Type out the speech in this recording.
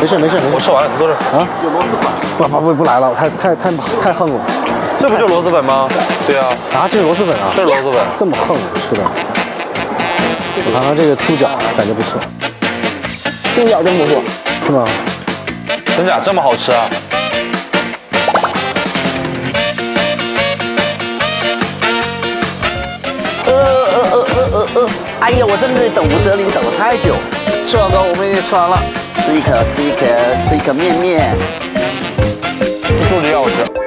没事没事，我吃完了，你坐这儿。啊，有螺蛳粉。不来了，太横了。这不就螺蛳粉吗？对啊。啊，这是螺蛳粉啊？这是螺蛳粉，这么横吃的。我尝尝这个猪脚，感觉不错。猪脚真不错，是吗？真假这么好吃啊？哎呀，我真的等不得你，等了太久。吃完哥，我们已经吃完了。吃一颗面面。这猪脚要我吃。